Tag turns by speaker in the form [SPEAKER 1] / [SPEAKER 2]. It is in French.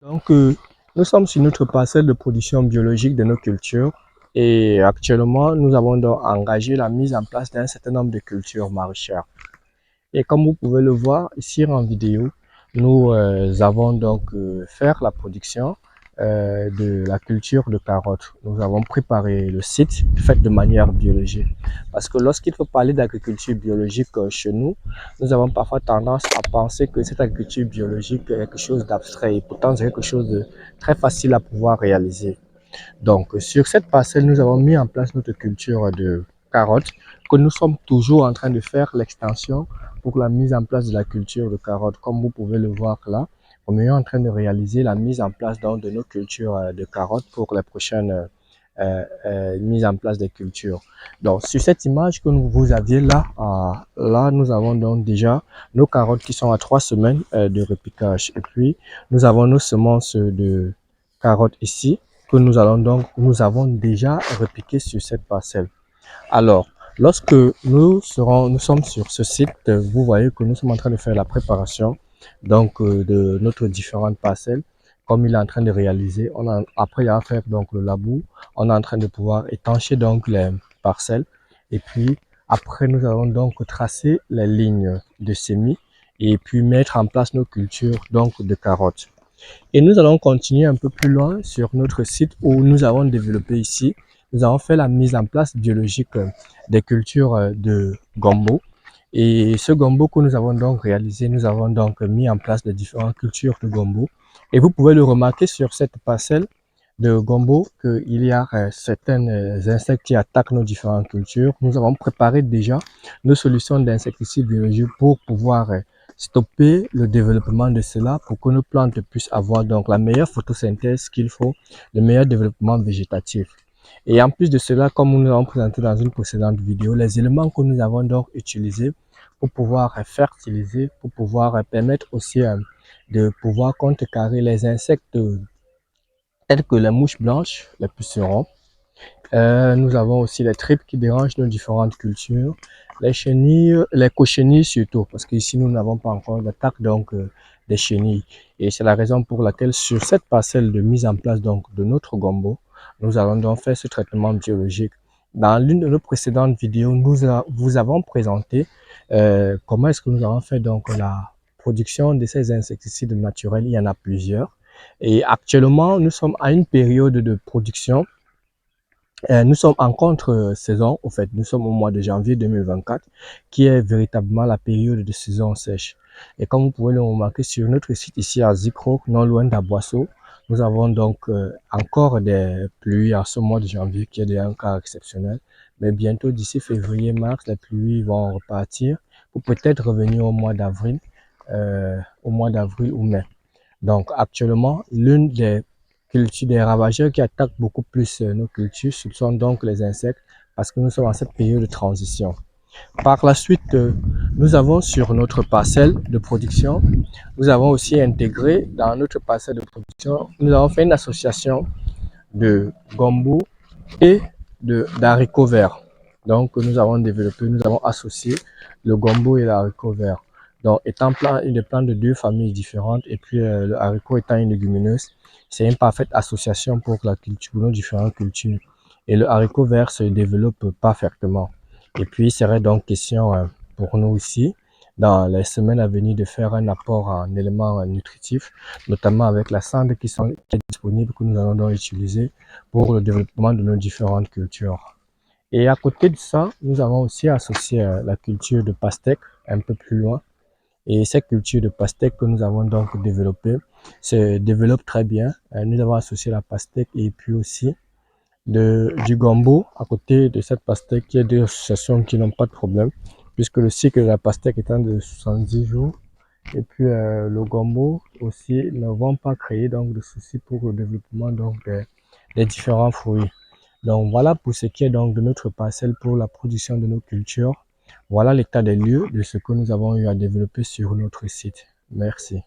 [SPEAKER 1] Donc, nous sommes sur notre parcelle de production biologique de nos cultures et actuellement, nous avons donc engagé la mise en place d'un certain nombre de cultures maraîchères. Et comme vous pouvez le voir ici en vidéo, nous avons donc faire la production de la culture de carottes. Nous avons préparé le site fait de manière biologique. Parce que lorsqu'il faut parler d'agriculture biologique chez nous, nous avons parfois tendance à penser que cette agriculture biologique est quelque chose d'abstrait et pourtant c'est quelque chose de très facile à pouvoir réaliser. Donc, sur cette parcelle, nous avons mis en place notre culture de carottes, que nous sommes toujours en train de faire l'extension pour la mise en place de la culture de carottes. Comme vous pouvez le voir là, on est en train de réaliser la mise en place donc, de nos cultures de carottes pour les prochaines mise en place des cultures. Donc, sur cette image que vous aviez là, là, nous avons donc déjà nos carottes qui sont à 3 semaines de repiquage. Et puis, nous avons nos semences de carottes ici que nous avons déjà repiqué sur cette parcelle. Alors, lorsque nous sommes sur ce site, vous voyez que nous sommes en train de faire la préparation de notre différentes parcelles, comme il est en train de réaliser. Après à faire donc le labour, on est en train de pouvoir étancher donc les parcelles. Et puis après, nous allons donc tracer les lignes de semis et puis mettre en place nos cultures donc de carottes. Et nous allons continuer un peu plus loin sur notre site où nous avons développé ici. Nous avons fait la mise en place biologique des cultures de gombo. Et ce gombo que nous avons donc réalisé, nous avons donc mis en place de différentes cultures de gombo. Et vous pouvez le remarquer sur cette parcelle de gombo qu'il y a certains insectes qui attaquent nos différentes cultures. Nous avons préparé déjà nos solutions d'insecticides biologiques pour pouvoir stopper le développement de cela pour que nos plantes puissent avoir donc la meilleure photosynthèse qu'il faut, le meilleur développement végétatif. Et en plus de cela, comme nous l'avons présenté dans une précédente vidéo, les éléments que nous avons donc utilisés pour pouvoir fertiliser, pour pouvoir permettre aussi de pouvoir contrecarrer les insectes tels que les mouches blanches, les pucerons. Nous avons aussi les tripes qui dérangent nos différentes cultures, les chenilles, les cochenilles surtout, parce qu'ici nous n'avons pas encore d'attaque donc des chenilles. Et c'est la raison pour laquelle sur cette parcelle de mise en place donc de notre gombo, nous allons donc faire ce traitement biologique. Dans l'une de nos précédentes vidéos, vous avons présenté comment est-ce que nous avons fait donc la production de ces insecticides naturels. Il y en a plusieurs. Et actuellement, nous sommes à une période de production. Nous sommes en contre-saison, au fait, nous sommes au mois de janvier 2024, qui est véritablement la période de saison sèche. Et comme vous pouvez le remarquer sur notre site ici à Zikro, non loin d'Aboisseau, nous avons donc encore des pluies en ce mois de janvier, qui est déjà un cas exceptionnel. Mais bientôt, d'ici février-mars, les pluies vont repartir pour peut-être revenir au mois d'avril ou mai. Donc actuellement, l'une des ravageurs qui attaquent beaucoup plus nos cultures, ce sont donc les insectes, parce que nous sommes en cette période de transition. Par la suite, nous avons sur notre parcelle de production, nous avons aussi intégré dans notre parcelle de production, nous avons fait une association de gombo et d'haricots verts. Donc, nous avons développé, nous avons associé le gombo et l'haricot vert. Donc, étant une plante de deux familles différentes, et puis le haricot étant une légumineuse, c'est une parfaite association pour la culture, pour nos différentes cultures. Et le haricot vert se développe parfaitement. Et puis, il serait donc question pour nous aussi, dans les semaines à venir, de faire un apport en éléments nutritifs, notamment avec la cendre qui est disponible, que nous allons donc utiliser pour le développement de nos différentes cultures. Et à côté de ça, nous avons aussi associé la culture de pastèque un peu plus loin. Et cette culture de pastèque que nous avons donc développée se développe très bien. Nous avons associé la pastèque et puis aussi du gombo à côté de cette pastèque, qui est deux associations qui n'ont pas de problème, puisque le cycle de la pastèque étant de 70 jours, et puis le gombo aussi ne vont pas créer donc de soucis pour le développement donc des différents fruits. Donc voilà pour ce qui est donc de notre parcelle pour la production de nos cultures. Voilà l'état des lieux de ce que nous avons eu à développer sur notre site. Merci.